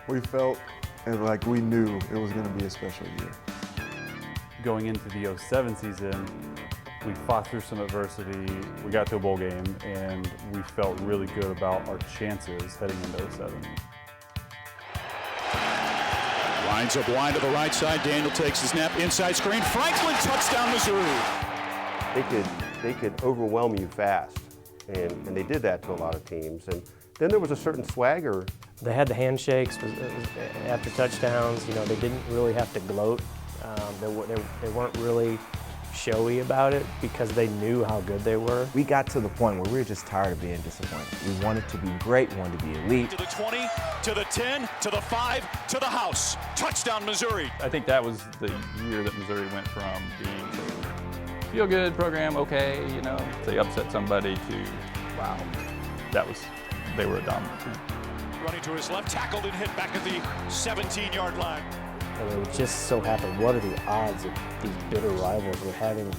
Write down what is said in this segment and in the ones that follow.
We felt like we knew it was going to be a special year. Going into the 07 season, we fought through some adversity, we got to a bowl game, and we felt really good about our chances heading into 07. Lines up wide to the right side. Daniel takes the snap, inside screen. Franklin, touchdown, Missouri. They could overwhelm you fast, and they did that to a lot of teams. And then there was a certain swagger. They had the handshakes after touchdowns. You know, they didn't really have to gloat. They weren't really showy about it because they knew how good they were. We got to the point where we were just tired of being disappointed. We wanted to be great, we wanted to be elite. To the 20, to the 10, to the 5, to the house. Touchdown, Missouri. I think that was the year that Missouri went from being a feel-good program, okay, you know, they upset somebody to, wow, they were a dominant team. Running to his left, tackled and hit back at the 17-yard line. And it just so happened, what are the odds that these bitter rivals were having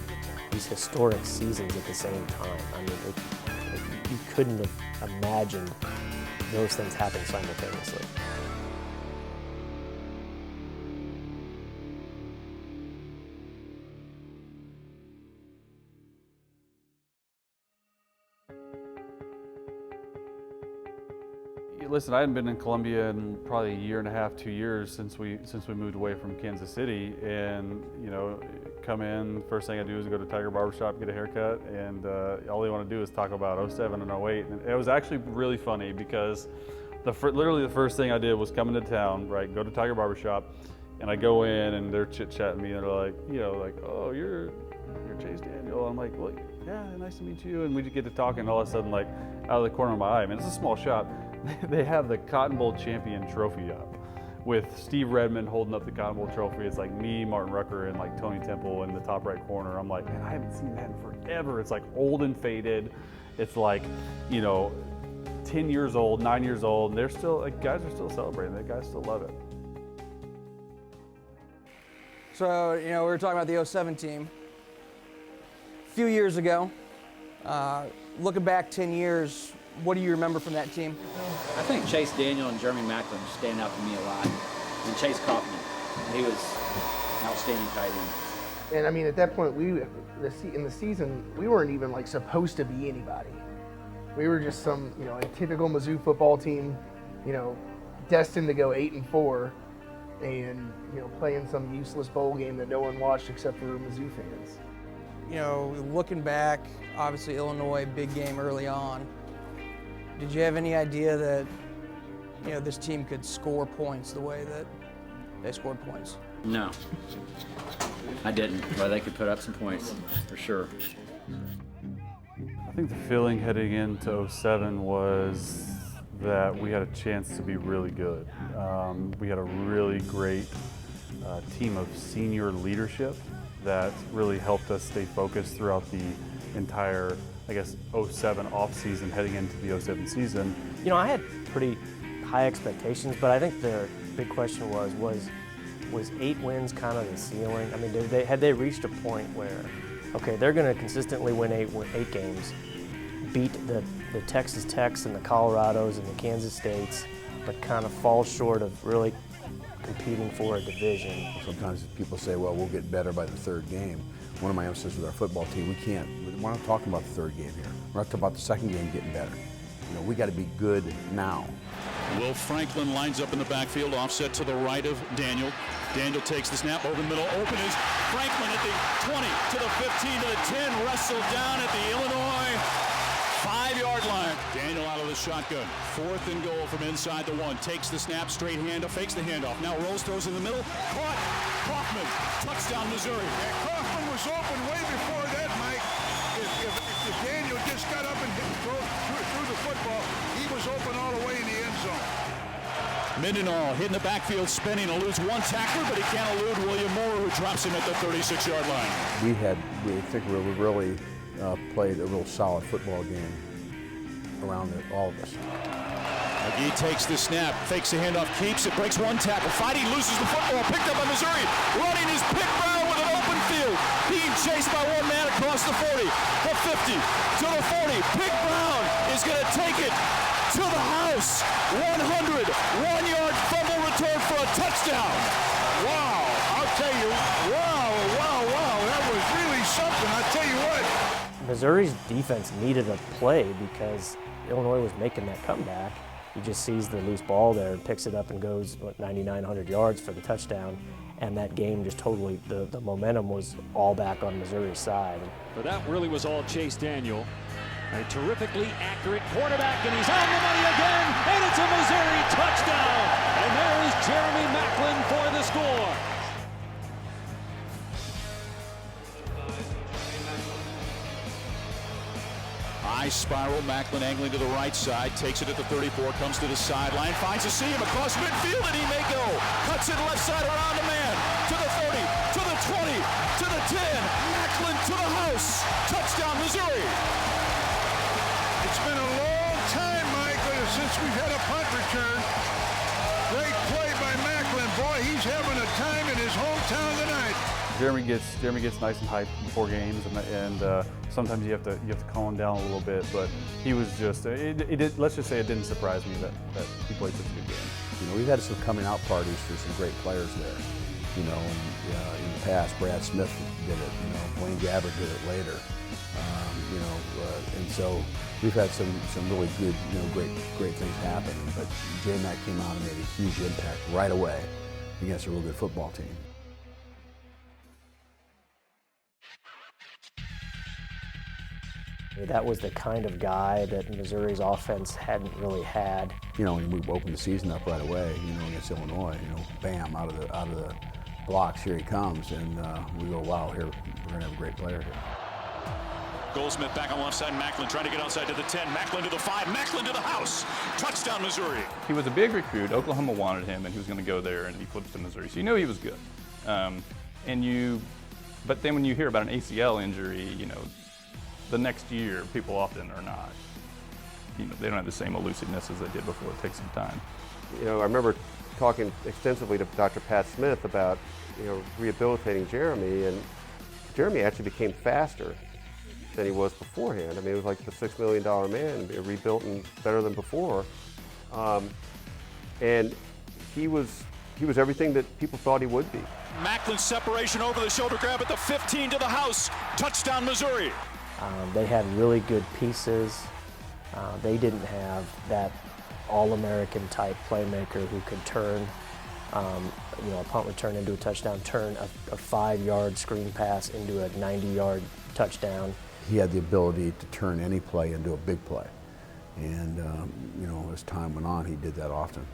these historic seasons at the same time? I mean, you couldn't have imagined those things happening simultaneously. Listen, I hadn't been in Columbia in probably a year and a half, 2 years since we moved away from Kansas City, and you know, come in. First thing I do is go to Tiger Barbershop, get a haircut, and all they want to do is talk about 07 and 08. And it was actually really funny because literally the first thing I did was come into town, right? Go to Tiger Barbershop, and I go in and they're chit-chatting me, and they're like, you know, like, oh, you're Chase Daniel. I'm like, well, yeah, nice to meet you. And we just get to talking, and all of a sudden, like, out of the corner of my eye, I mean, it's a small shop. They have the Cotton Bowl champion trophy up with Steve Redmond holding up the Cotton Bowl trophy. It's like me, Martin Rucker, and like Tony Temple in the top right corner. I'm like, man, I haven't seen that in forever. It's like old and faded. It's like, you know, 10 years old, 9 years old, and they're still, like, guys are still celebrating. The guys still love it. So, you know, we were talking about the 07 team. A few years ago, looking back 10 years, what do you remember from that team? I think Chase Daniel and Jeremy Macklin stand out to me a lot. And Chase Kaufman, he was outstanding tight end. And I mean, at that point, in the season, we weren't even like supposed to be anybody. We were just some, you know, a typical Mizzou football team, you know, destined to go 8-4, and you know, playing some useless bowl game that no one watched except for Mizzou fans. You know, looking back, obviously Illinois, big game early on. Did you have any idea that, you know, this team could score points the way that they scored points? No, I didn't, but they could put up some points, for sure. I think the feeling heading into 07 was that we had a chance to be really good. We had a really great team of senior leadership that really helped us stay focused throughout the entire, I guess, 07 off-season heading into the 07 season. You know, I had pretty high expectations, but I think the big question was 8 wins kind of the ceiling? I mean, had they reached a point where, okay, they're going to consistently win 8 games, beat the Texas Techs and the Colorados and the Kansas States, but kind of fall short of really competing for a division. Sometimes people say, well, we'll get better by the 3rd game. One of my emphasis with our football team, we're not talking about the 3rd game here. We're not talking about the 2nd game getting better. You know, we got to be good now. Will Franklin lines up in the backfield, offset to the right of Daniel. Daniel takes the snap over the middle. Open is Franklin at the 20, to the 15, to the 10, wrestled down at the Illinois 5-yard line. Daniel out of the shotgun. 4th and goal from inside the 1. Takes the snap, straight handoff, fakes the handoff. Now rolls, throws in the middle. Caught. Kaufman. Touchdown, Missouri. Yeah, Kaufman was open way before that, Mike. If Daniel just got up and threw the football, he was open all the way in the end zone. Mendenhall hitting the backfield, spinning, eludes one tackler, but he can't elude William Moore, who drops him at the 36-yard line. We think we really played a real solid football game around all of us. McGee takes the snap, fakes the handoff, keeps it, breaks one tackle. Fighting, loses the football, picked up by Missouri. Running is Pitt Brown with an open field. Being chased by one man across the 40, the 50, to the 40. Pitt Brown is going to take it to the house. 101-yard fumble touchdown. Wow, I'll tell you, wow, that was really something. I'll tell you what. Missouri's defense needed a play because Illinois was making that comeback. He just sees the loose ball there and picks it up and goes 9,900 yards for the touchdown. And that game just totally, the momentum was all back on Missouri's side. But that really was all Chase Daniel. A terrifically accurate quarterback, and he's on the money again, and it's a Missouri touchdown. And there is Jeremy Macklin for the score. High spiral, Macklin angling to the right side, takes it at the 34, comes to the sideline, finds a seam across midfield, and he may go. Cuts it left side around the man, to the 30, to the 20, to the 10. Macklin to the house. Touchdown, Missouri. It's been a long time, Mike, since we've had a punt return. Great play by Macklin. Boy, he's having a time in his hometown tonight. Jeremy gets nice and hyped before games, and sometimes you have to calm him down a little bit. But he was just let's just say it didn't surprise me that he played such a good game. You know, we've had some coming out parties for some great players there. You know, and in the past, Brad Smith did it. You know, Blaine Gabbert did it later. You know, and so we've had some really good, great things happen. But J-Mac came out and made a huge impact right away against a real good football team. That was the kind of guy that Missouri's offense hadn't really had. You know, and we opened the season up right away, against Illinois, bam, out of the blocks, here he comes, and we go, wow, here, we're gonna have a great player here. Goldsmith back on one side, Macklin trying to get outside to the 10, Macklin to the 5, Macklin to the house. Touchdown, Missouri. He was a big recruit. Oklahoma wanted him, and he was going to go there, and he flips to Missouri. So you know he was good. But then when you hear about an ACL injury, the next year, people often are not. They don't have the same elusiveness as they did before. It takes some time. I remember talking extensively to Dr. Pat Smith about, rehabilitating Jeremy, and Jeremy actually became faster than he was beforehand. I mean, it was like the $6 million man, rebuilt and better than before. And he was everything that people thought he would be. Macklin's separation over the shoulder grab at the 15 to the house. Touchdown, Missouri. They had really good pieces. They didn't have that All-American type playmaker who could turn a punt return into a touchdown, turn a 5-yard screen pass into a 90-yard touchdown. He had the ability to turn any play into a big play. And, as time went on, he did that often.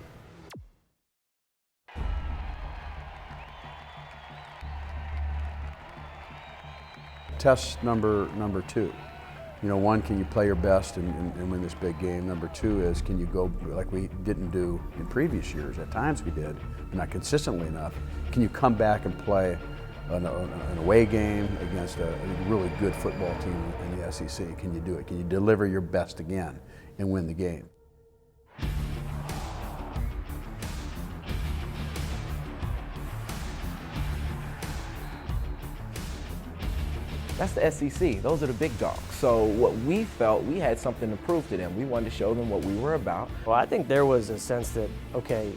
Test number 2. One, can you play your best and win this big game? Number 2 is, can you go, like we didn't do in previous years, at times we did, but not consistently enough, can you come back and play an away game against a really good football team in the SEC? Can you do it? Can you deliver your best again and win the game? That's the SEC. Those are the big dogs. So what we felt, we had something to prove to them. We wanted to show them what we were about. Well, I think there was a sense that, okay,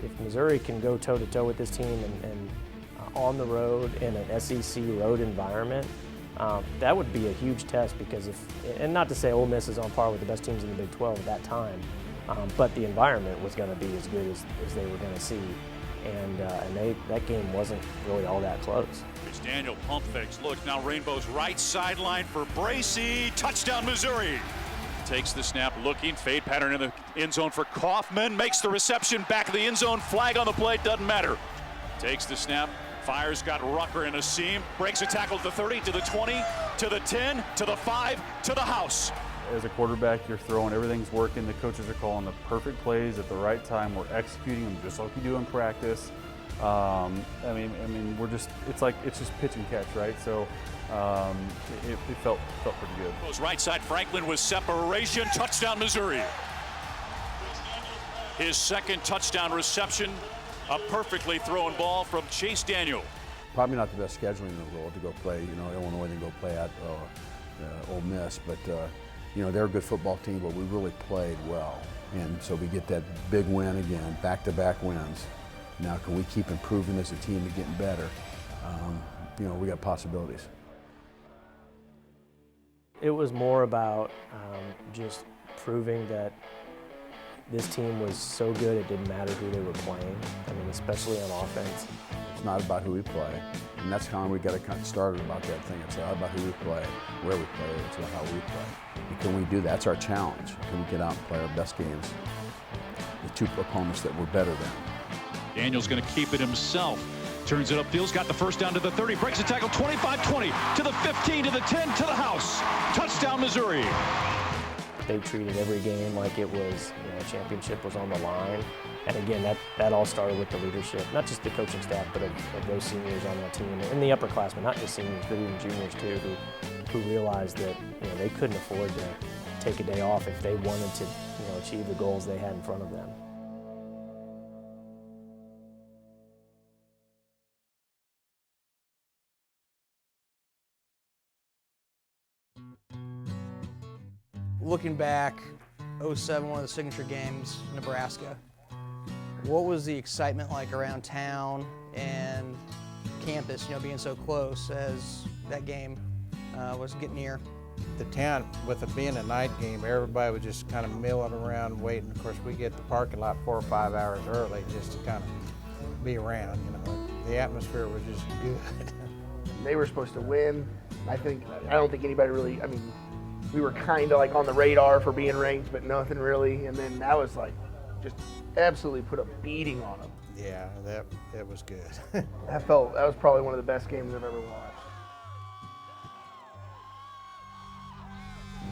if Missouri can go toe-to-toe with this team and on the road in an SEC road environment, that would be a huge test because and not to say Ole Miss is on par with the best teams in the Big 12 at that time, but the environment was going to be as good as they were going to see. And that game wasn't really all that close. It's Daniel, pump fakes, look, now Rainbow's right sideline for Bracey, touchdown Missouri. Takes the snap, looking, fade pattern in the end zone for Kaufman, makes the reception, back of the end zone, flag on the play, doesn't matter. Takes the snap, fires, got Rucker in a seam, breaks a tackle to the 30, to the 20, to the 10, to the 5, to the house. As a quarterback, you're throwing, everything's working. The coaches are calling the perfect plays at the right time. We're executing them just like you do in practice. It's just pitch and catch, right? So it felt pretty good. Goes right side, Franklin with separation, touchdown Missouri. His second touchdown reception, a perfectly thrown ball from Chase Daniel. Probably not the best scheduling in the world to go play, Illinois, then go play at Ole Miss, but they're a good football team, but we really played well. And so we get that big win again, back-to-back wins, Now, can we keep improving as a team and getting better? You know, we got possibilities. It was more about just proving that this team was so good it didn't matter who they were playing. I mean, especially on offense. It's not about who we play, and that's how we got to kind of started about that thing. It's not about who we play, where we play, it's about how we play. And can we do that? That's our challenge. Can we get out and play our best games with two opponents that we're better than? Daniel's going to keep it himself. Turns it upfield, got the first down to the 30, breaks a tackle 25-20 to the 15 to the 10 to the house. Touchdown, Missouri. They treated every game like it was, you know, a championship was on the line. And again, that all started with the leadership, not just the coaching staff, but of those seniors on that team, and the upperclassmen, not just seniors, but even juniors too, who realized that, you know, they couldn't afford to take a day off if they wanted to, you know, achieve the goals they had in front of them. Looking back, 07, one of the signature games, Nebraska. What was the excitement like around town and campus, you know, being so close as that game was getting near? The town, with it being a night game, everybody was just kind of milling around waiting. Of course, we get the parking lot 4 or 5 hours early just to kind of be around, you know. The atmosphere was just good. They were supposed to win. I don't think anybody really, I mean, we were kind of like on the radar for being ranked, but nothing really. And then that was like, just absolutely put a beating on them. Yeah, that was good. That was probably one of the best games I've ever watched.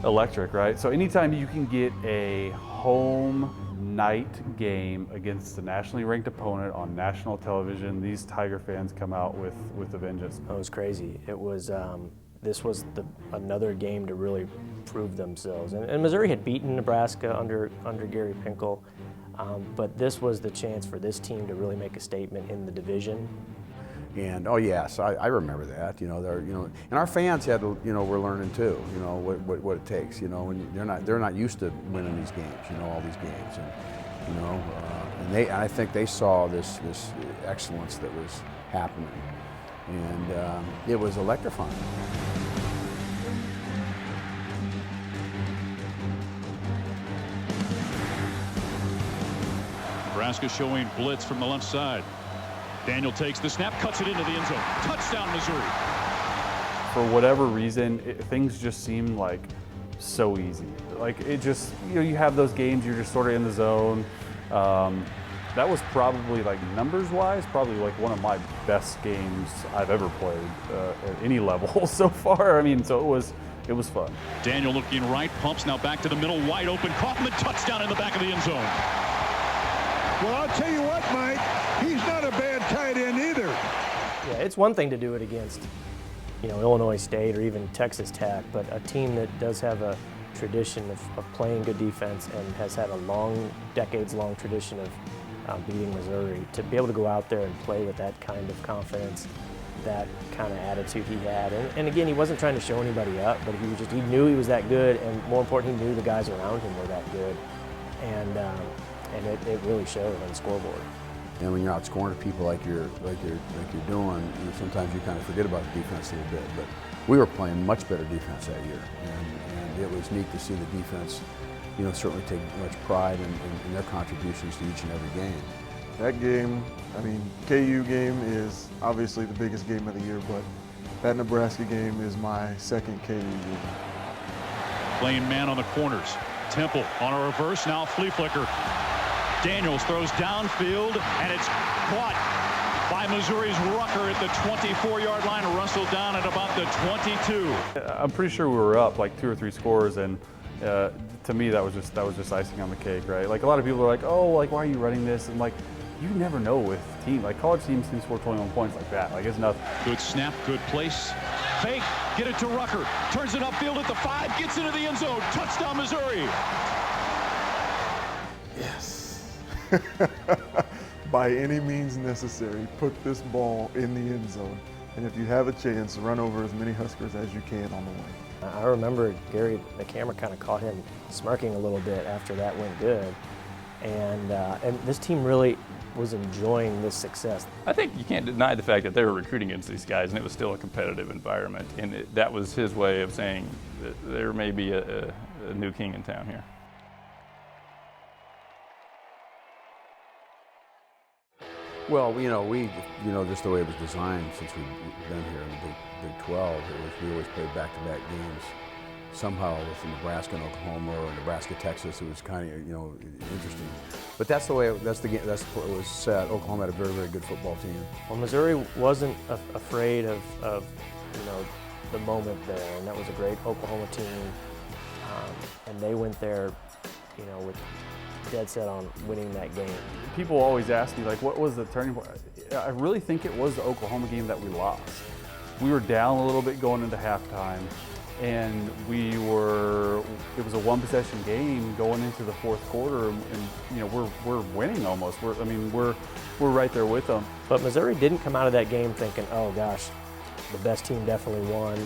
Electric, right? So anytime you can get a home night game against a nationally ranked opponent on national television, these Tiger fans come out with a vengeance. It was crazy. It was, this was another game to really prove themselves. And Missouri had beaten Nebraska under Gary Pinkel, but this was the chance for this team to really make a statement in the division. And oh yes, I remember that. You know, and our fans had to, you know, we're learning too. You know what it takes. You know, when they're not used to winning these games. You know, all these games, and you know, and I think they saw this excellence that was happening, and it was electrifying. Nebraska showing blitz from the left side. Daniel takes the snap, cuts it into the end zone. Touchdown, Missouri. For whatever reason, things just seem like so easy. Like it just, you know, you have those games, you're just sort of in the zone. That was probably, like, numbers-wise, probably like one of my best games I've ever played at any level so far. I mean, so it was fun. Daniel looking right, pumps now back to the middle, wide open. Kaufman, touchdown in the back of the end zone. Well, I'll tell you what, Mike, he's not a bad tight end either. Yeah, it's one thing to do it against, you know, Illinois State or even Texas Tech, but a team that does have a tradition of playing good defense and has had a decades-long tradition of beating Missouri, to be able to go out there and play with that kind of confidence, that kind of attitude he had. And again, he wasn't trying to show anybody up, but he knew he was that good, and more important, he knew the guys around him were that good. And it really showed on the scoreboard. And when you're outscoring people like you're doing, sometimes you kind of forget about the defense a little bit. But we were playing much better defense that year, and it was neat to see the defense, you know, certainly take much pride in their contributions to each and every game. That game, I mean, KU game is obviously the biggest game of the year, but that Nebraska game is my second KU game. Playing man on the corners. Temple on a reverse, now flea flicker. Daniels throws downfield, and it's caught by Missouri's Rucker at the 24-yard line, wrestled down at about the 22. I'm pretty sure we were up like 2 or 3 scores, and to me that was just icing on the cake, right? Like a lot of people are like, oh, like why are you running this? And like, you never know with teams. Like college teams can score 21 points like that. Like it's nothing. Good snap, good place. Fake, get it to Rucker. Turns it upfield at the 5, gets into the end zone. Touchdown, Missouri. Yes. By any means necessary, put this ball in the end zone. And if you have a chance, run over as many Huskers as you can on the way. I remember Gary, the camera kind of caught him smirking a little bit after that went good. And this team really was enjoying this success. I think you can't deny the fact that they were recruiting against these guys, and it was still a competitive environment. And that was his way of saying that there may be a new king in town here. Well, just the way it was designed since we've been here in the Big 12, we always played back-to-back games. Somehow with Nebraska and Oklahoma or Nebraska, Texas, it was kind of interesting. But that's the way that's what was set. Oklahoma had a very, very good football team. Well, Missouri wasn't afraid of the moment there, and that was a great Oklahoma team, and they went there, with dead set on winning that game. People always ask me, like, what was the turning point? I really think it was the Oklahoma game that we lost. We were down a little bit going into halftime, and it was a one-possession game going into the fourth quarter, and we're winning almost. We're right there with them. But Missouri didn't come out of that game thinking, oh gosh, the best team definitely won.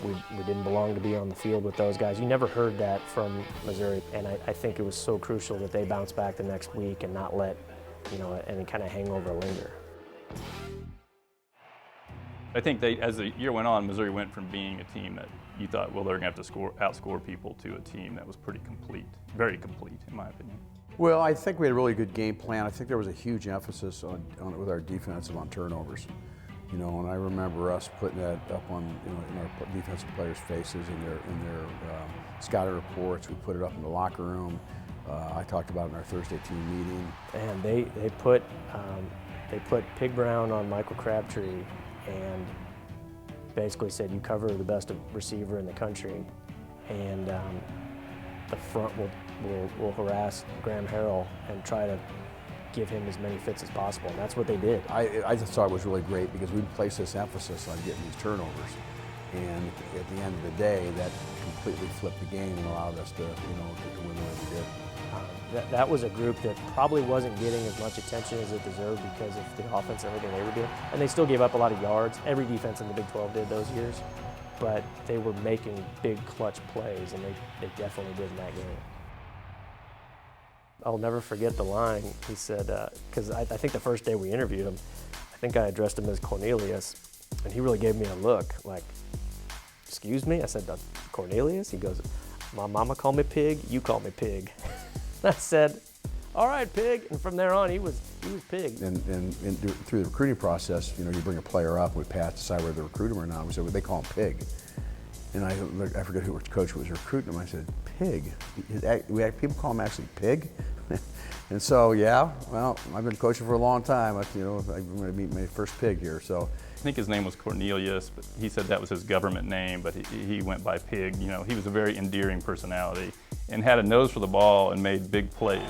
We didn't belong to be on the field with those guys. You never heard that from Missouri, and I think it was so crucial that they bounce back the next week and not let any kind of hangover linger. I think as the year went on, Missouri went from being a team that you thought, well, they're going to have to outscore people, to a team that was pretty complete, very complete, in my opinion. Well, I think we had a really good game plan. I think there was a huge emphasis with our defensive on turnovers. And I remember us putting that up on in our defensive players' faces in their scouting reports. We put it up in the locker room. I talked about it in our Thursday team meeting. And they put Pig Brown on Michael Crabtree and basically said, you cover the best receiver in the country, and the front will harass Graham Harrell and try to give him as many fits as possible, and that's what they did. I just thought it was really great because we placed this emphasis on getting these turnovers, and at the end of the day, that completely flipped the game and allowed us to win the way we did. That was a group that probably wasn't getting as much attention as it deserved because of the offense and everything they were doing. And they still gave up a lot of yards. Every defense in the Big 12 did those years. But they were making big clutch plays, and they definitely did in that game. I'll never forget the line. He said, because I think the first day we interviewed him, I think I addressed him as Cornelius, and he really gave me a look like, excuse me? I said, Cornelius? He goes, my mama called me Pig, you call me Pig. I said, all right, Pig. And from there on, he was Pig. And through the recruiting process, you bring a player up, we pass, decide whether to recruit him or not. We said, well, they call him Pig. And I forget who coach was recruiting him. I said, Pig? We had people call him actually Pig? And so, yeah, well, I've been coaching for a long time. I'm going to meet my first Pig here. So I think his name was Cornelius, but he said that was his government name, but he went by Pig. He was a very endearing personality and had a nose for the ball and made big plays.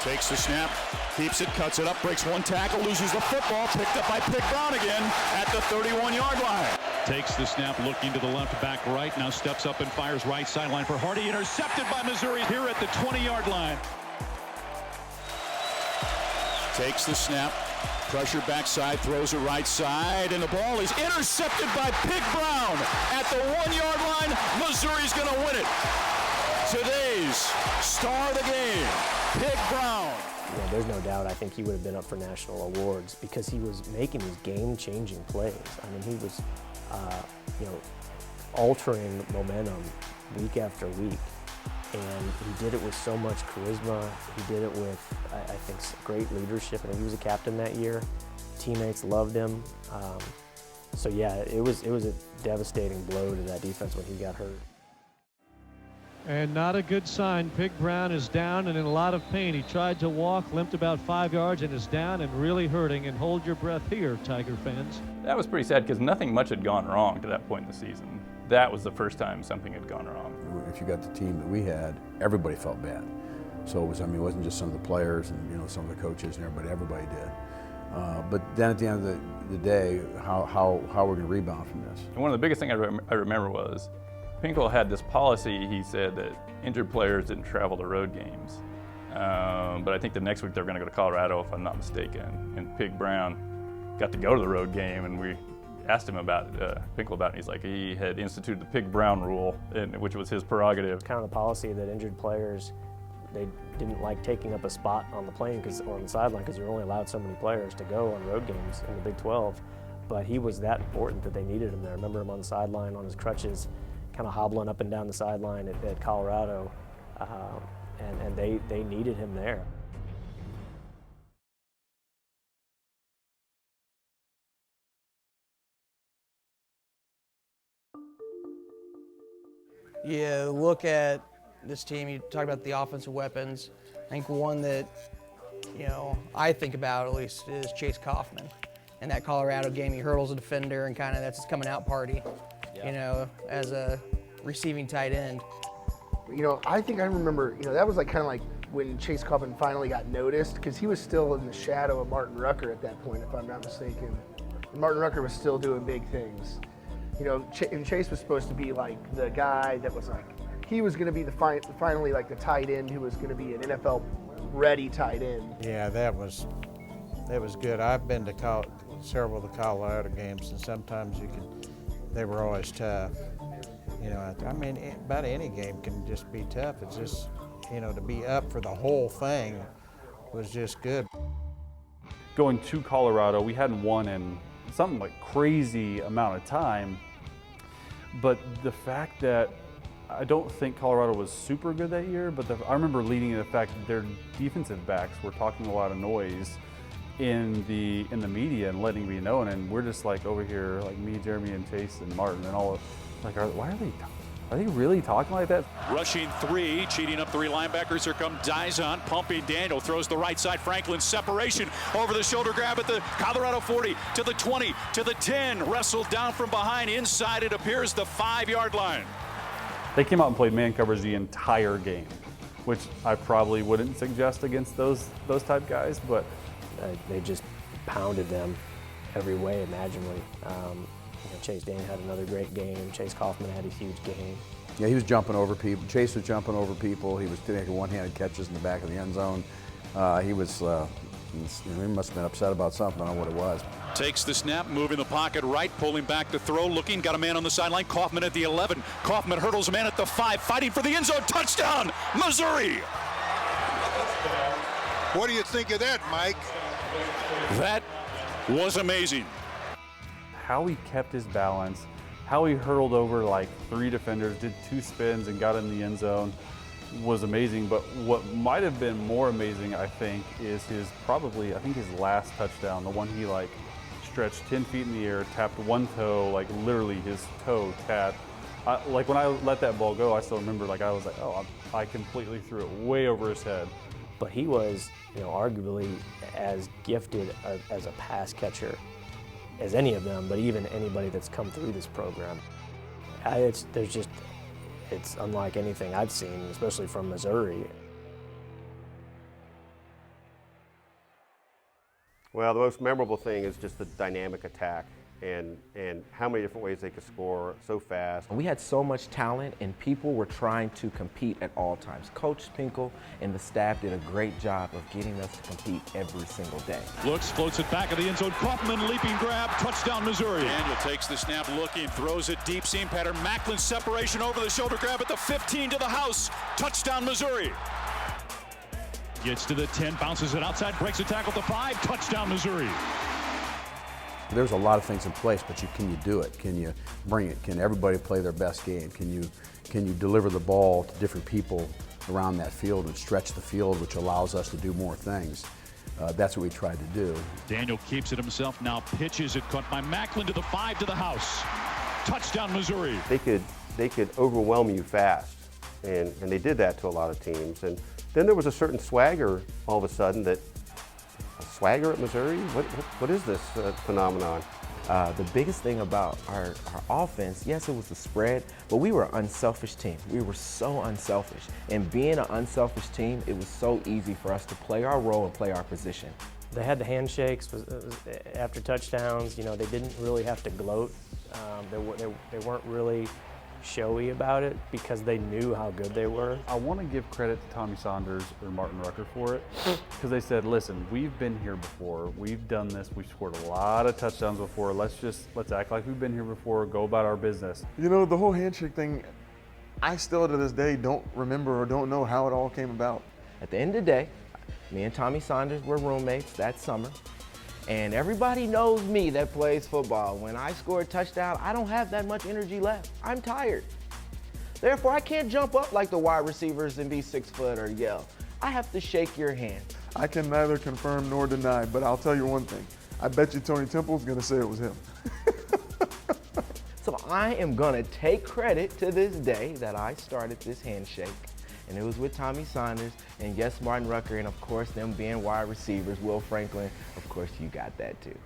Takes the snap, keeps it, cuts it up, breaks one tackle, loses the football, picked up by Pig Brown again at the 31-yard line. Takes the snap, looking to the left, back right, now steps up and fires right sideline for Hardy, intercepted by Missouri here at the 20-yard line. Takes the snap, pressure backside, throws it right side, and the ball is intercepted by Pig Brown at the 1-yard line. Missouri's going to win it. Today's star of the game, Pig Brown. There's no doubt I think he would have been up for national awards because he was making these game-changing plays. I mean, he was, altering momentum week after week. And he did it with so much charisma. He did it with, I think, great leadership. And he was a captain that year. Teammates loved him. So yeah, it was a devastating blow to that defense when he got hurt. And not a good sign. Pig Brown is down and in a lot of pain. He tried to walk, limped about 5 yards, and is down and really hurting. And hold your breath here, Tiger fans. That was pretty sad because nothing much had gone wrong to that point in the season. That was the first time something had gone wrong. If you got the team that we had, everybody felt bad. So it wasn't just some of the players and some of the coaches and everybody did. But then at the end of the day, how we're going to rebound from this. And one of the biggest things I remember was Pinkel had this policy. He said that injured players didn't travel to road games. But I think the next week they were going to go to Colorado, if I'm not mistaken. And Pig Brown got to go to the road game, and we asked him about Pinkel about it. He's like, he had instituted the Pig Brown rule, which was his prerogative. Kind of the policy that injured players They didn't like taking up a spot on the plane or on the sideline because you're only allowed so many players to go on road games in the Big 12. But he was that important that they needed him there. I remember him on the sideline on his crutches, kind of hobbling up and down the sideline at Colorado, and they needed him there. You look at this team, you talk about the offensive weapons. I think one that, I think about at least is Chase Kaufman. In that Colorado game, he hurdles a defender and kind of that's his coming out party, as a receiving tight end. I think I remember, that was kind of like when Chase Kaufman finally got noticed, because he was still in the shadow of Martin Rucker at that point, if I'm not mistaken. And Martin Rucker was still doing big things. And Chase was supposed to be like the guy that was he was going to be finally like the tight end who was going to be an NFL ready tight end. Yeah, that was good. I've been to several of the Colorado games, and sometimes they were always tough. About any game can just be tough. It's just, to be up for the whole thing was just good. Going to Colorado, we hadn't won in something like crazy amount of time, but the fact that I don't think Colorado was super good that year, but I remember leading to the fact that their defensive backs were talking a lot of noise in the media and letting me know, and we're just over here, me, Jeremy, and Chase and Martin and all of, why are they really talking like that? Rushing three, cheating up three linebackers. Here come Dizon, pumping Daniel, throws the right side. Franklin separation over the shoulder grab at the Colorado 40 to the 20 to the 10. Wrestled down from behind. Inside it appears the 5-yard line. They came out and played man coverage the entire game, which I probably wouldn't suggest against those type guys, but they just pounded them every way imaginably. Chase Daniel had another great game. Chase Kaufman had a huge game. Yeah, he was jumping over people. Chase was jumping over people. He was making one-handed catches in the back of the end zone. He must have been upset about something. I don't know what it was. Takes the snap, moving the pocket right, pulling back to throw, looking, got a man on the sideline. Kaufman at the 11. Kaufman hurdles a man at the 5, fighting for the end zone. Touchdown, Missouri! What do you think of that, Mike? That was amazing. How he kept his balance, how he hurled over 3 defenders, did 2 spins and got in the end zone was amazing. But what might have been more amazing, I think, is his last touchdown, the one he stretched 10 feet in the air, tapped one toe, literally his toe tapped. When I let that ball go, I still remember I completely threw it way over his head. But he was, arguably as gifted as a pass catcher as any of them, but even anybody that's come through this program. It's unlike anything I've seen, especially from Missouri. Well, the most memorable thing is just the dynamic attack and how many different ways they could score so fast. We had so much talent, and people were trying to compete at all times. Coach Pinkel and the staff did a great job of getting us to compete every single day. Looks, floats it back of the end zone. Kaufman leaping grab, touchdown Missouri. Daniel takes the snap, looking, throws it deep, seam pattern. Macklin separation over the shoulder grab at the 15 to the house. Touchdown Missouri. Gets to the 10, bounces it outside, breaks a tackle at the 5, touchdown Missouri. There's a lot of things in place, but can you do it? Can you bring it? Can everybody play their best game? Can you deliver the ball to different people around that field and stretch the field, which allows us to do more things? That's what we tried to do. Daniel keeps it himself, now pitches it, caught by Macklin to the 5 to the house. Touchdown Missouri. They could overwhelm you fast, and they did that to a lot of teams. And then there was a certain swagger all of a sudden that. Swagger at Missouri? What is this phenomenon? The biggest thing about our offense, yes, it was the spread, but we were an unselfish team. We were so unselfish. And being an unselfish team, it was so easy for us to play our role and play our position. They had the handshakes after touchdowns. They didn't really have to gloat. They weren't really showy about it because they knew how good they were. I want to give credit to Tommy Saunders or Martin Rucker for it, because they said, listen, we've been here before, we've done this, we've scored a lot of touchdowns before, let's act like we've been here before, go about our business. The whole handshake thing, I still to this day don't remember or don't know how it all came about. At the end of the day, me and Tommy Saunders were roommates that summer. And everybody knows me that plays football. When I score a touchdown, I don't have that much energy left. I'm tired. Therefore, I can't jump up like the wide receivers and be 6 foot or yell. I have to shake your hand. I can neither confirm nor deny, but I'll tell you one thing. I bet you Tony Temple's going to say it was him. So I am going to take credit to this day that I started this handshake. And it was with Tommy Saunders and yes, Martin Rucker, and of course, them being wide receivers, Will Franklin. Of course, you got that too.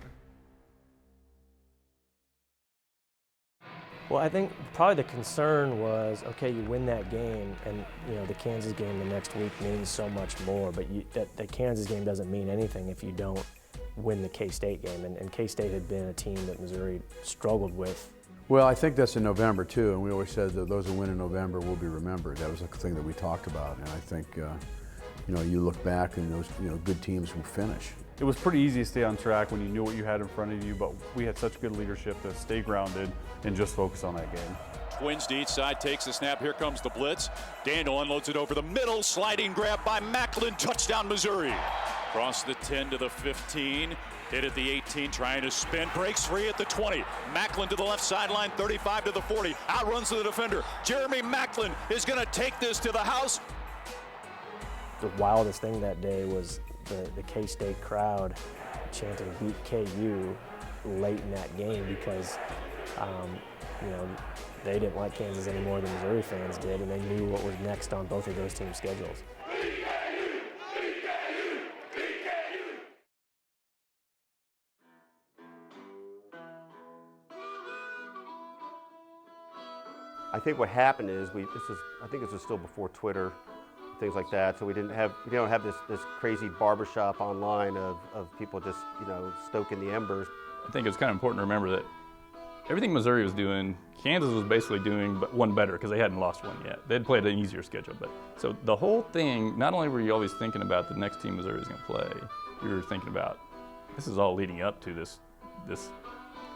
Well, I think probably the concern was, okay, you win that game, and the Kansas game the next week means so much more. But that Kansas game doesn't mean anything if you don't win the K-State game. And K-State had been a team that Missouri struggled with. Well, I think that's in November too, and we always said that those who win in November will be remembered. That was a thing that we talked about, and I think you look back and those good teams will finish. It was pretty easy to stay on track when you knew what you had in front of you, but we had such good leadership to stay grounded and just focus on that game. Twins to each side, takes the snap, here comes the blitz. Daniel unloads it over the middle, sliding grab by Macklin, touchdown Missouri. Across the 10 to the 15, hit at the 18, trying to spin, breaks free at the 20. Macklin to the left sideline, 35 to the 40, outruns the defender. Jeremy Macklin is gonna take this to the house. The wildest thing that day was the K-State crowd chanting "Beat KU" late in that game because they didn't like Kansas any more than Missouri fans did, and they knew what was next on both of those teams' schedules. I think what happened is I think this was still before Twitter, things like that. So we don't have this crazy barbershop online of people just stoking the embers. I think it's kind of important to remember that everything Missouri was doing, Kansas was basically doing but one better because they hadn't lost one yet. They'd played an easier schedule. But so the whole thing, not only were you always thinking about the next team Missouri was going to play, you were thinking about this is all leading up to this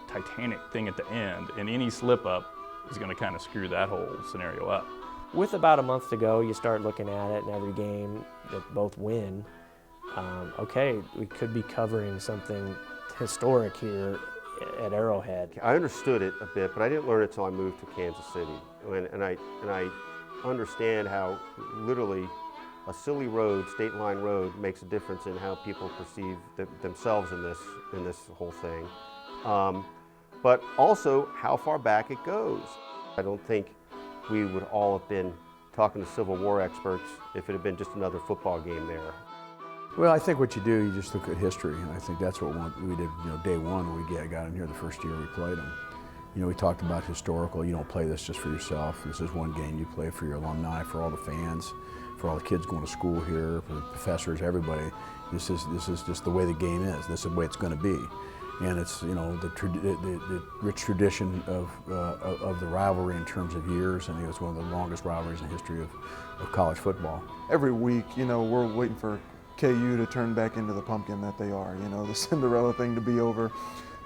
titanic thing at the end, and any slip up is going to kind of screw that whole scenario up. With about a month to go, you start looking at it, and every game that both win, okay, we could be covering something historic here at Arrowhead. I understood it a bit, but I didn't learn it until I moved to Kansas City, and I understand how literally a silly road, state line road, makes a difference in how people perceive themselves in this whole thing, but also how far back it goes. I don't think we would all have been talking to Civil War experts if it had been just another football game there. Well, I think what you do, you just look at history, and I think that's what we did. Day one when we got in here the first year we played them. We talked about historical. You don't play this just for yourself. This is one game you play for your alumni, for all the fans, for all the kids going to school here, for the professors, everybody. This is just the way the game is. This is the way it's going to be. And it's the rich tradition of the rivalry in terms of years. I think it's one of the longest rivalries in the history of college football. Every week, we're waiting for KU to turn back into the pumpkin that they are, the Cinderella thing to be over,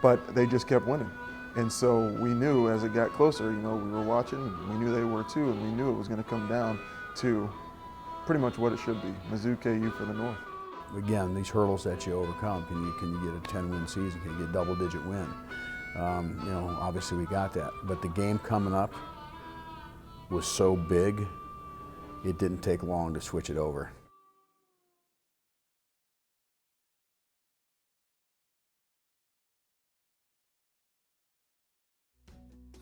but they just kept winning. And so we knew as it got closer, we were watching, we knew they were too, and we knew it was going to come down to pretty much what it should be, Mizzou KU for the North. Again, these hurdles that you overcome, can you get a 10-win season, can you get a double-digit win? Obviously we got that, but the game coming up was so big, it didn't take long to switch it over.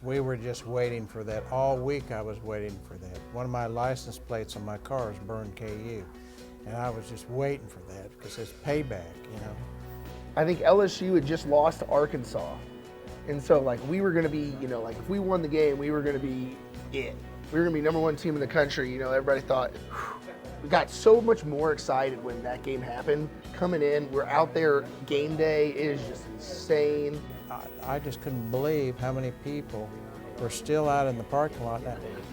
We were just waiting for that. All week I was waiting for that. One of my license plates on my car is burned KU. And I was just waiting for that because it's payback, I think LSU had just lost to Arkansas. And so, we were going to be, if we won the game, we were going to be it. We were going to be #1 team in the country. Everybody thought, we got so much more excited when that game happened. Coming in, we're out there game day. It is just insane. I just couldn't believe how many people were still out in the parking lot.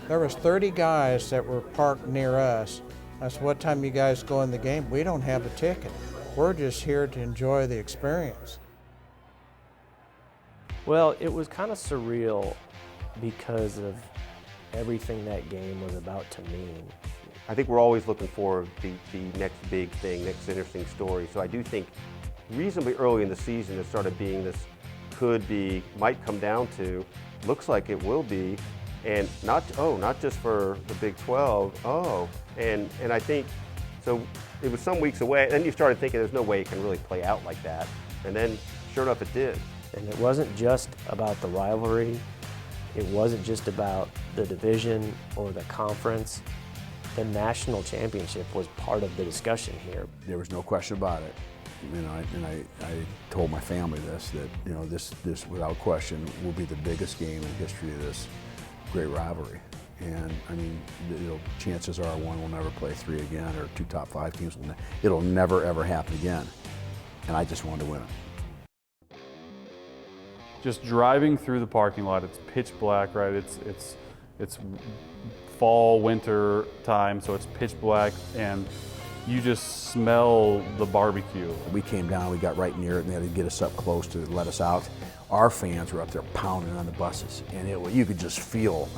There was 30 guys that were parked near us. I said, what time you guys go in the game? We don't have a ticket. We're just here to enjoy the experience. Well, it was kind of surreal because of everything that game was about to mean. I think we're always looking for the next big thing, next interesting story. So I do think reasonably early in the season it started being this could be, might come down to, looks like it will be, and not just for the Big 12, and I think, so it was some weeks away, then you started thinking there's no way it can really play out like that, and then sure enough it did. And it wasn't just about the rivalry, it wasn't just about the division or the conference. The national championship was part of the discussion here. There was no question about it. You know, and I told my family this, that, you know, this without question will be the biggest game in the history of this great rivalry. And I mean, you know, chances are one will never play three again, or two top five teams will. It'll never ever happen again. And I just wanted to win it. Just driving through the parking lot, it's pitch black, right? It's fall, winter time, so it's pitch black, and you just smell the barbecue. We came down, we got right near it, and they had to get us up close to let us out. Our fans were up there pounding on the buses, and you could just feel,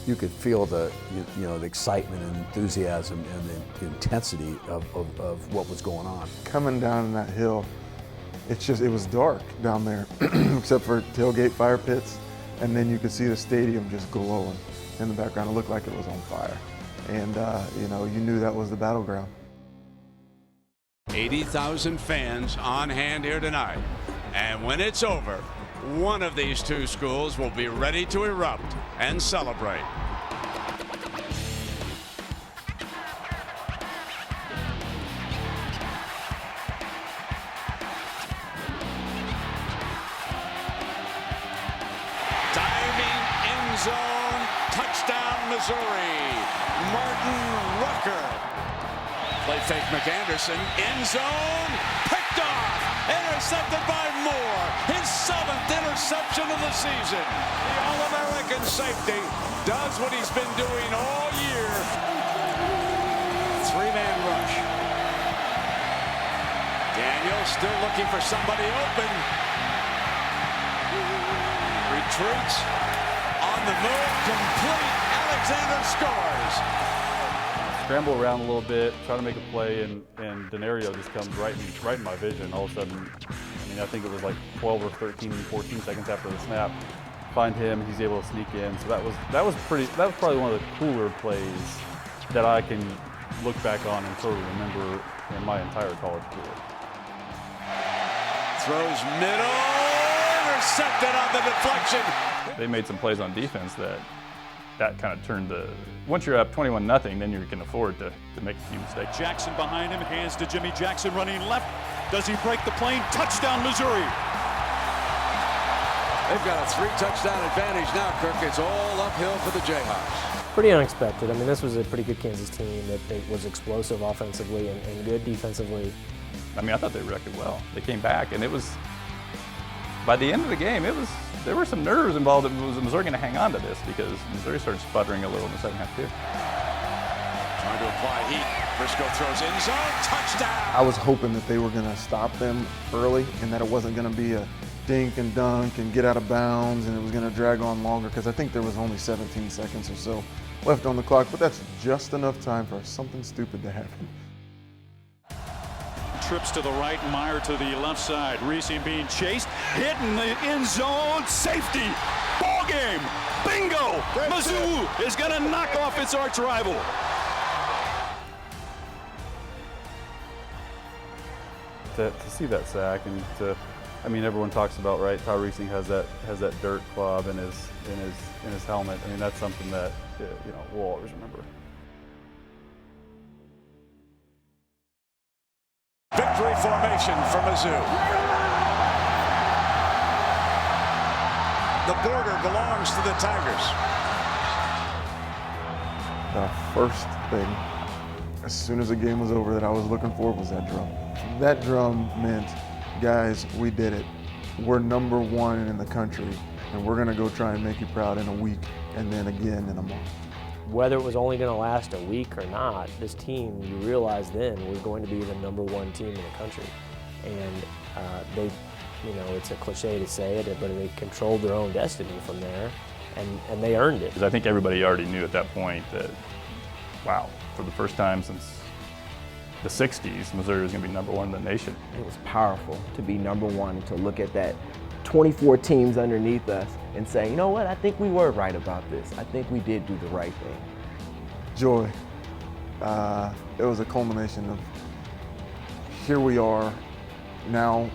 the, you know, the excitement and enthusiasm and the intensity of what was going on. Coming down that hill, it was dark down there, except for tailgate fire pits, and then you could see the stadium just glowing in the background. It looked like it was on fire, and you know, you knew that was the battleground. 80,000 fans on hand here tonight. And when it's over, one of these two schools will be ready to erupt and celebrate. Diving end zone, touchdown Missouri. Martin Rucker. Play fake McAnderson, end zone, picked off, intercepted by Moore, his 7th interception of the season. The All-American safety does what he's been doing all year. 3-man rush. Daniel still looking for somebody open. Retreats, on the move, complete. Alexander scores. Scramble around a little bit, try to make a play, and Denario just comes right in my vision. All of a sudden, I mean, I think it was like 12 or 13, 14 seconds after the snap. Find him, he's able to sneak in. So that was probably one of the cooler plays that I can look back on and sort of remember in my entire college career. Throws middle, intercepted on the deflection. They made some plays on defense that kind of turned once you're up 21-0, then you can afford to make a few mistakes. Jackson behind him, hands to Jimmy Jackson running left. Does he break the plane? Touchdown, Missouri. They've got a 3-touchdown advantage now, Kirk. It's all uphill for the Jayhawks. Pretty unexpected. I mean, this was a pretty good Kansas team that was explosive offensively and good defensively. I mean, I thought they reacted well. They came back, and it was, by the end of the game, there were some nerves involved. Was Missouri going to hang on to this? Because Missouri started sputtering a little in the second half, too. Trying to apply heat. Briscoe throws in zone, touchdown. I was hoping that they were going to stop them early and that it wasn't going to be a dink and dunk and get out of bounds and it was going to drag on longer, because I think there was only 17 seconds or so left on the clock, but that's just enough time for something stupid to happen. Trips to the right, Meyer to the left side. Reese being chased, hit in the end zone, safety, ball game, bingo! Mizzou is going to knock off its arch rival. To see that sack and I mean, everyone talks about, right, Tyrese has that dirt club in his helmet. I mean, that's something that you know, we'll always remember. Victory formation for Mizzou. The border belongs to the Tigers. The first thing, as soon as the game was over, that I was looking for was that drum. That drum meant, guys, we did it. We're #1 in the country, and we're gonna go try and make you proud in a week, and then again in a month. Whether it was only going to last a week or not, this team, you realized then, was going to be the #1 team in the country. And they, you know, it's a cliche to say it, but they controlled their own destiny from there, and they earned it. Because I think everybody already knew at that point that wow, for the first time since the 60s, Missouri was going to be #1 in the nation. It was powerful to be #1, to look at that 24 teams underneath us and say, you know what, I think we were right about this. I think we did do the right thing. Joy. It was a culmination of here we are, now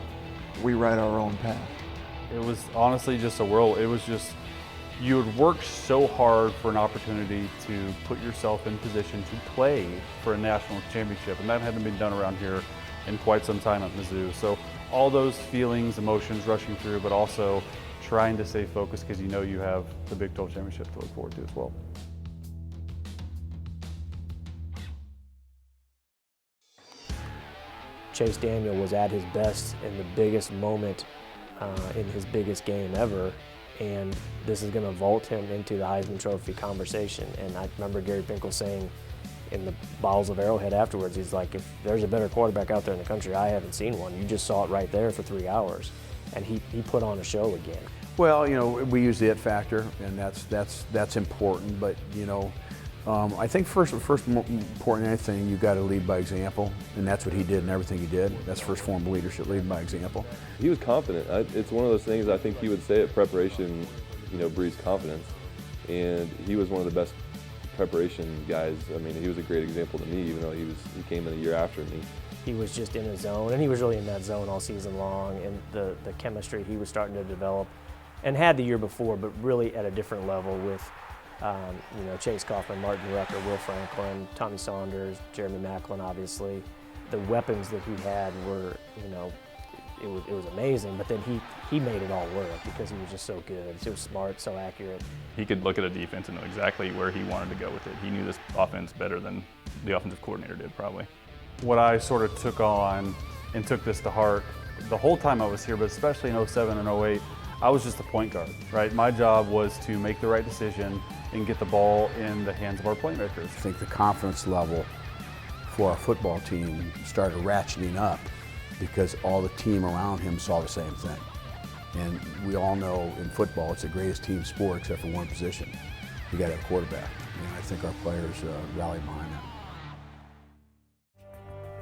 we write our own path. It was honestly just a whirl. It was just, you had worked so hard for an opportunity to put yourself in position to play for a national championship, and that hadn't been done around here in quite some time at Mizzou. So all those feelings, emotions rushing through, but also trying to stay focused because you know you have the Big 12 championship to look forward to as well. Chase Daniel was at his best in the biggest moment in his biggest game ever, and this is going to vault him into the Heisman Trophy conversation. And I remember Gary Pinkel saying in the bowels of Arrowhead afterwards, he's like, if there's a better quarterback out there in the country, I haven't seen one. You just saw it right there for 3 hours. And he put on a show again. Well, you know, we use the it factor, and that's important. But you know, I think first important anything, you got to lead by example, and that's what he did in everything he did. That's first form of leadership, leading by example. He was confident. It's one of those things I think he would say at preparation, you know, breeds confidence, and he was one of the best preparation guys. I mean, he was a great example to me, even though he came in a year after me. He was just in his zone, and he was really in that zone all season long, and the chemistry he was starting to develop and had the year before, but really at a different level with you know, Chase Kaufman, Martin Rucker, Will Franklin, Tommy Saunders, Jeremy Macklin, obviously. The weapons that he had were, you know, it was amazing, but then he made it all work because he was just so good. He was smart, so accurate. He could look at a defense and know exactly where he wanted to go with it. He knew this offense better than the offensive coordinator did, probably. What I sort of took on and took this to heart the whole time I was here, but especially in 07 and 08, I was just a point guard, right? My job was to make the right decision and get the ball in the hands of our playmakers. I think the confidence level for our football team started ratcheting up because all the team around him saw the same thing. And we all know in football it's the greatest team sport except for one position. You got to have a quarterback. And I think our players rallied behind that.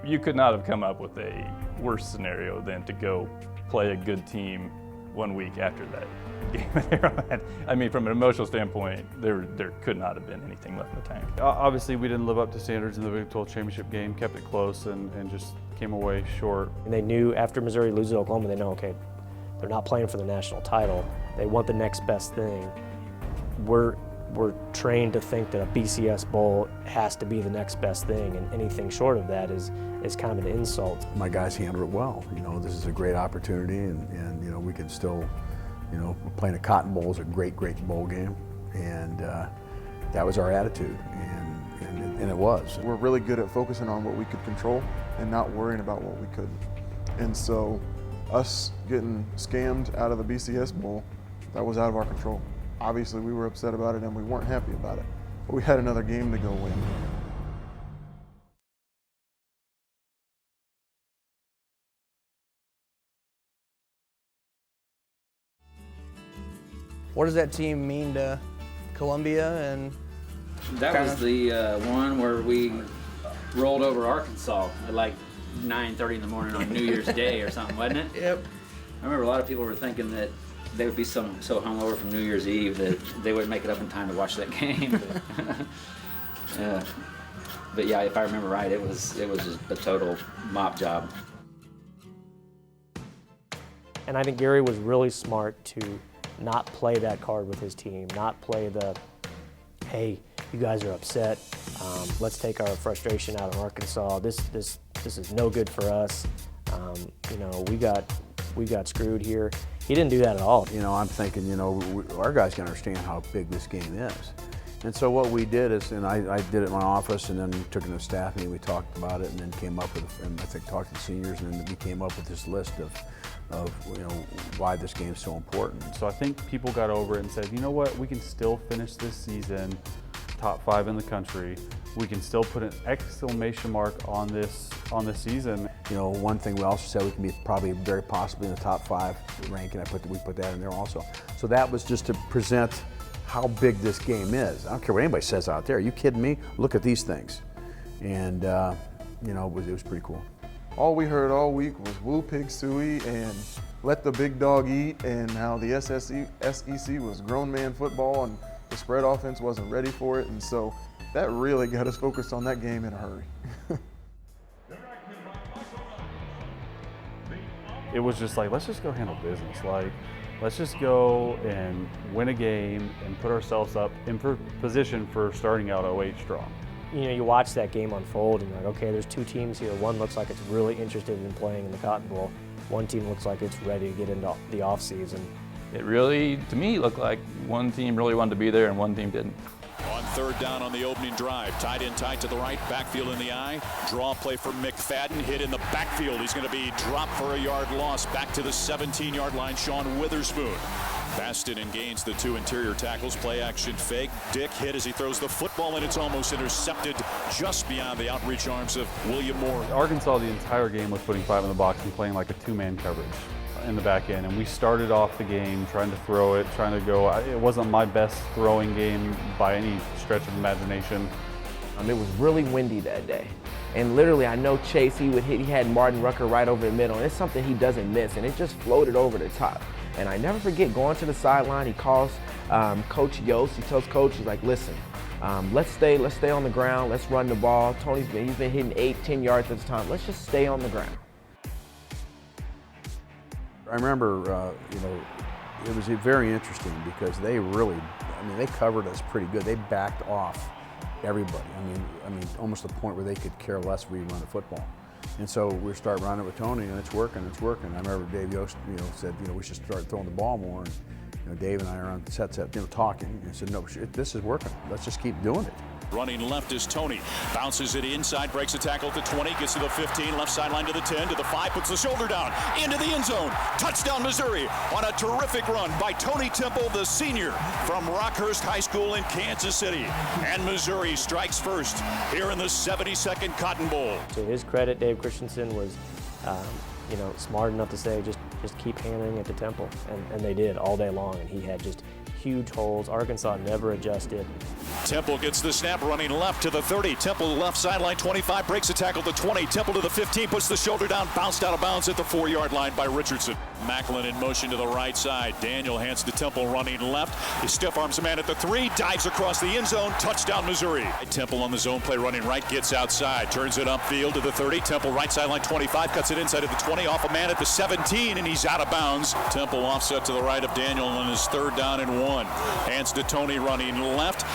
You could not have come up with a worse scenario than to go play a good team 1 week after that game. I mean, from an emotional standpoint, there could not have been anything left in the tank. Obviously, we didn't live up to standards in the Big 12 championship game, kept it close, and just came away short. And they knew after Missouri loses Oklahoma, they know, okay, they're not playing for the national title. They want the next best thing. We're trained to think that a BCS Bowl has to be the next best thing, and anything short of that is kind of an insult. My guys handled it well. You know, this is a great opportunity, and you know, we can still, you know, playing a Cotton Bowl is a great bowl game, and that was our attitude, and it was. We're really good at focusing on what we could control and not worrying about what we couldn't. And so, us getting scammed out of the BCS Bowl, that was out of our control. Obviously, we were upset about it and we weren't happy about it, but we had another game to go win. What does that team mean to Columbia? And that was the one where we rolled over Arkansas at like 9:30 in the morning on New Year's Day or something, wasn't it? Yep. I remember a lot of people were thinking that they would be so hungover from New Year's Eve that they wouldn't make it up in time to watch that game. But yeah, if I remember right, it was just a total mop job. And I think Gary was really smart to not play that card with his team, not play the, hey, you guys are upset, let's take our frustration out on Arkansas. This is no good for us. You know, we got screwed here. He didn't do that at all. You know, I'm thinking, you know, our guys can understand how big this game is. And so what we did is, and I did it in my office, and then took it to the staff meeting, we talked about it, and then came up with, and I think talked to the seniors, and then we came up with this list of you know, why this game's so important. So I think people got over it and said, you know what, we can still finish this season top 5 in the country. We can still put an exclamation mark on this season. You know, one thing we also said, we can be probably very possibly in the top 5 ranking. We put that in there also. So that was just to present how big this game is. I don't care what anybody says out there. Are you kidding me? Look at these things. And, you know, it was pretty cool. All we heard all week was woo pig suey and let the big dog eat, and how the SEC was grown man football and the spread offense wasn't ready for it. And so that really got us focused on that game in a hurry. It was just like, let's just go handle business. Like, let's just go and win a game and put ourselves up in position for starting out 08 strong. You know, you watch that game unfold and you're like, okay, there's two teams here. One looks like it's really interested in playing in the Cotton Bowl. One team looks like it's ready to get into the offseason. It really, to me, looked like one team really wanted to be there and one team didn't. On third down on the opening drive, tight end tight to the right, backfield in the eye. Draw play for McFadden, hit in the backfield. He's going to be dropped for a yard loss. Back to the 17-yard line, Sean Witherspoon. Baston and Gaines, the two interior tackles, play action fake. Dick hit as he throws the football, and it's almost intercepted just beyond the outreach arms of William Moore. Arkansas the entire game was putting 5 in the box and playing like a 2-man coverage in the back end, and we started off the game trying to throw it, trying to go. It wasn't my best throwing game by any stretch of imagination. It was really windy that day. And literally, I know Chase, he had Martin Rucker right over the middle, and it's something he doesn't miss, and it just floated over the top. And I never forget going to the sideline, he calls Coach Yost, he tells Coach, he's like, listen, let's stay on the ground, let's run the ball. He's been hitting 8, 10 yards at a time, let's just stay on the ground. I remember, you know, it was very interesting because they really, I mean, they covered us pretty good. They backed off everybody. I mean, almost to the point where they could care less if we run the football. And so we start running with Tony, and it's working. I remember Dave Yost, you know, said, you know, we should start throwing the ball more. And, you know, Dave and I are on the set, you know, talking. And I said, no, this is working. Let's just keep doing it. Running left is Tony. Bounces it inside, breaks a tackle at the 20, gets to the 15, left sideline to the 10, to the 5, puts the shoulder down, into the end zone. Touchdown, Missouri, on a terrific run by Tony Temple, the senior from Rockhurst High School in Kansas City. And Missouri strikes first here in the 72nd Cotton Bowl. To his credit, Dave Christensen was, you know, smart enough to say, just keep hammering at the Temple. And they did all day long, and he had just huge holes. Arkansas never adjusted. Temple gets the snap, running left to the 30. Temple left sideline 25, breaks a tackle to 20. Temple to the 15, puts the shoulder down, bounced out of bounds at the 4-yard line by Richardson. Macklin in motion to the right side. Daniel hands to Temple running left. He stiff arms a man at the 3, dives across the end zone. Touchdown, Missouri. Temple on the zone play running right, gets outside, turns it upfield to the 30. Temple right sideline 25, cuts it inside at the 20, off a man at the 17, and he's out of bounds. Temple offset to the right of Daniel on his 3rd down and 1. Hands to Tony running left.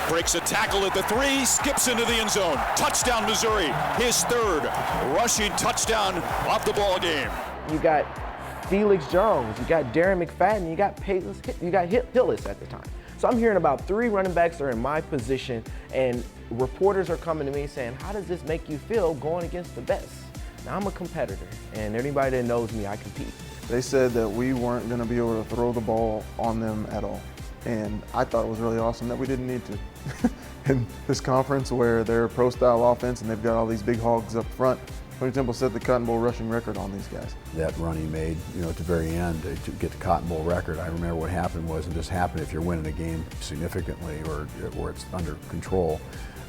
Breaks a tackle at the 3, skips into the end zone. Touchdown, Missouri. His 3rd rushing touchdown of the ball game. You got Felix Jones, you got Darren McFadden, you got Hillis at the time. So I'm hearing about 3 running backs that are in my position, and reporters are coming to me saying, how does this make you feel going against the best? Now, I'm a competitor, and anybody that knows me, I compete. They said that we weren't going to be able to throw the ball on them at all. And I thought it was really awesome that we didn't need to. In this conference where they're a pro-style offense and they've got all these big hogs up front, Tony Temple set the Cotton Bowl rushing record on these guys. That run he made, you know, at the very end to get the Cotton Bowl record, I remember what happened was, and this happened if you're winning a game significantly or it's under control,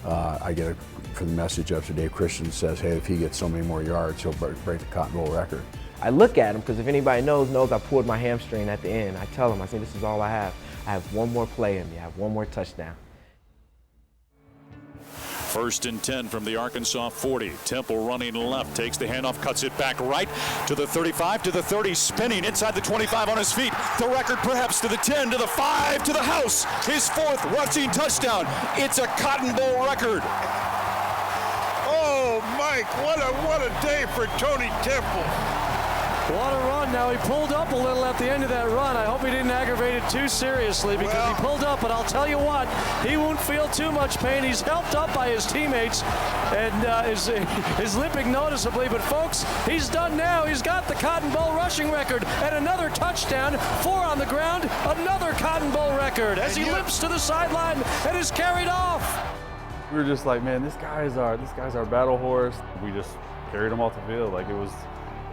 I get for the message up to Dave Christian says, hey, if he gets so many more yards, he'll break the Cotton Bowl record. I look at him, because if anybody knows I pulled my hamstring at the end. I tell him, I say, this is all I have. I have one more play in me. I have one more touchdown. 1st and 10 from the Arkansas 40. Temple running left, takes the handoff, cuts it back right to the 35, to the 30, spinning inside the 25 on his feet. The record perhaps to the 10, to the 5, to the house. His 4th rushing touchdown. It's a Cotton Bowl record. Oh, Mike, what a day for Tony Temple. What a run. Now he pulled up a little at the end of that run. I hope he didn't aggravate it too seriously, because he pulled up, but I'll tell you what, he won't feel too much pain. He's helped up by his teammates and is limping noticeably, but folks, he's done now. He's got the Cotton Bowl rushing record and another touchdown, 4 on the ground, another Cotton Bowl record as he limps to the sideline and is carried off. We were just like, man, this guy's our battle horse. We just carried him off the field. Like, it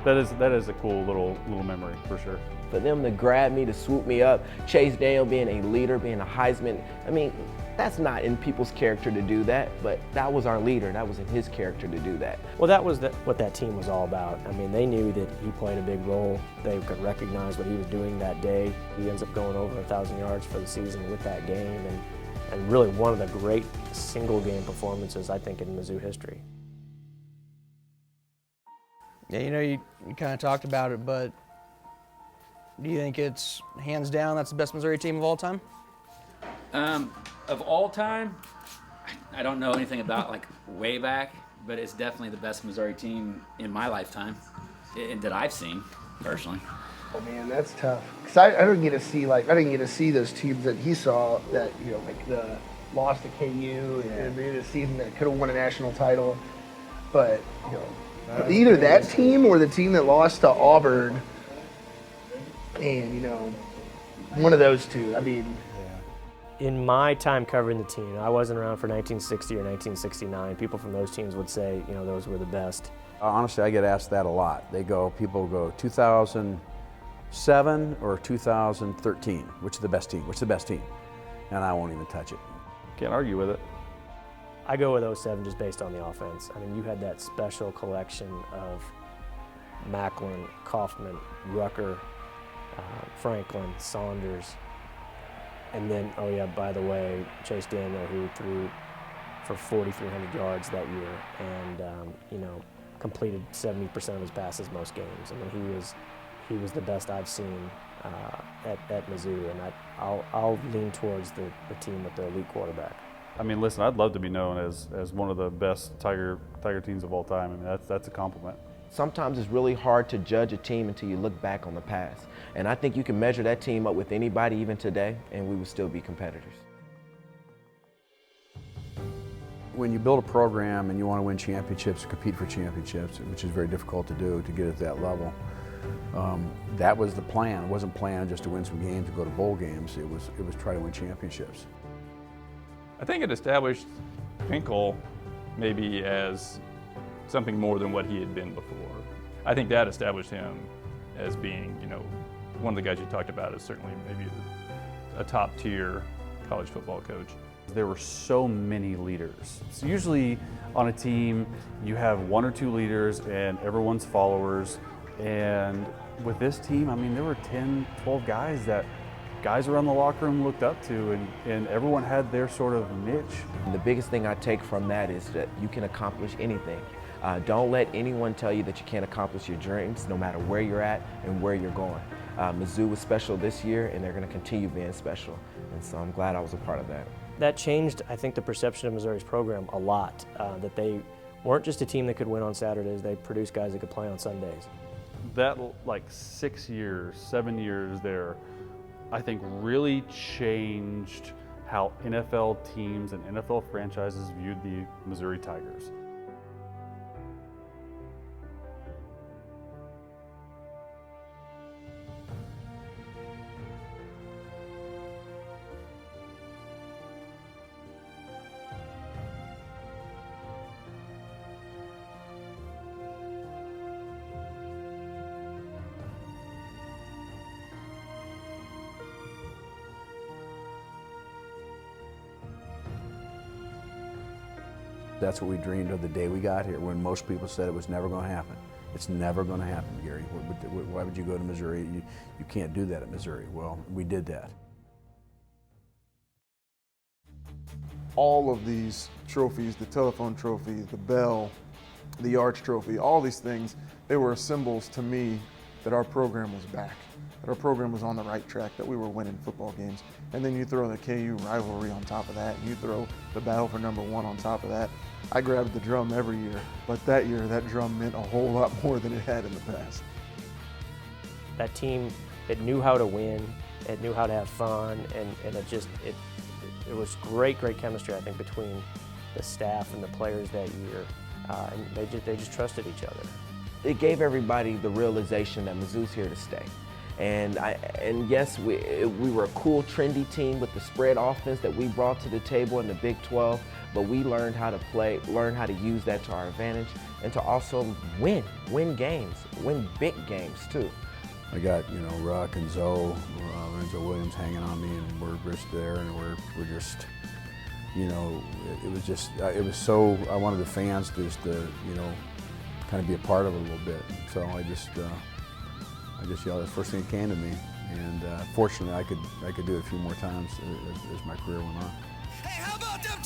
that is a cool little memory for sure. For them to grab me, to swoop me up, Chase Daniel being a leader, being a Heisman, I mean, that's not in people's character to do that, but that was our leader. That was in his character to do that. Well, that was what that team was all about. I mean, they knew that he played a big role. They could recognize what he was doing that day. He ends up going over 1,000 yards for the season with that game, and really one of the great single game performances, I think, in Mizzou history. Yeah, you kind of talked about it, but do you think it's hands down that's the best Missouri team of all time? Of all time, I don't know anything about like way back, but it's definitely the best Missouri team in my lifetime that I've seen personally. Oh man, that's tough. Cause I didn't get to see those teams that he saw that like the loss to KU and the season that could have won a national title, but either that team or the team that lost to Auburn, and one of those two. I mean. In my time covering the team, I wasn't around for 1960 or 1969. People from those teams would say, those were the best. Honestly, I get asked that a lot. People go 2007 or 2013, which is the best team? Which is the best team? And I won't even touch it. Can't argue with it. I go with 07 just based on the offense. I mean, you had that special collection of Macklin, Kaufman, Rucker, Franklin, Saunders, and then, oh yeah, by the way, Chase Daniel, who threw for 4,300 yards that year and, completed 70% of his passes most games. I mean, he was the best I've seen at Mizzou, and I'll lean towards the team with the elite quarterback. I mean, listen, I'd love to be known as one of the best Tiger teams of all time. I mean, that's a compliment. Sometimes it's really hard to judge a team until you look back on the past. And I think you can measure that team up with anybody even today, and we would still be competitors. When you build a program and you want to win championships, compete for championships, which is very difficult to do to get at that level, that was the plan. It wasn't planned just to win some games and go to bowl games. It was try to win championships. I think it established Pinkel maybe as something more than what he had been before. I think that established him as being, one of the guys you talked about as certainly maybe a top tier college football coach. There were so many leaders. So usually on a team, you have one or two leaders and everyone's followers. And with this team, I mean, there were 10, 12 guys that guys around the locker room looked up to, and everyone had their sort of niche. And the biggest thing I take from that is that you can accomplish anything. Don't let anyone tell you that you can't accomplish your dreams, no matter where you're at and where you're going. Mizzou was special this year, and they're going to continue being special. And so I'm glad I was a part of that. That changed, I think, the perception of Missouri's program a lot, that they weren't just a team that could win on Saturdays, they produced guys that could play on Sundays. That 6 years, 7 years there, I think really changed how NFL teams and NFL franchises viewed the Missouri Tigers. That's what we dreamed of the day we got here, when most people said it was never going to happen. It's never going to happen, Gary. Why would you go to Missouri? You can't do that at Missouri. Well, we did that. All of these trophies, the telephone trophy, the bell, the Arch Trophy, all these things, they were symbols to me that our program was back, that our program was on the right track, that we were winning football games. And then you throw the KU rivalry on top of that, and you throw the battle for #1 on top of that. I grabbed the drum every year, but that year that drum meant a whole lot more than it had in the past. That team, it knew how to win, it knew how to have fun, and it was great chemistry, I think, between the staff and the players that year, and they just trusted each other. It gave everybody the realization that Mizzou's here to stay. And yes, we were a cool, trendy team with the spread offense that we brought to the table in the Big 12, but we learned how to play, learn how to use that to our advantage, and to also win games, win big games too. I got, Ruck and Zoe, Lorenzo Williams hanging on me, and we're just there, and we're just, it was so, I wanted the fans just to, kind of be a part of it a little bit. So I just yelled the first thing that came to me, and fortunately I could do it a few more times as my career went on. Hey, how about them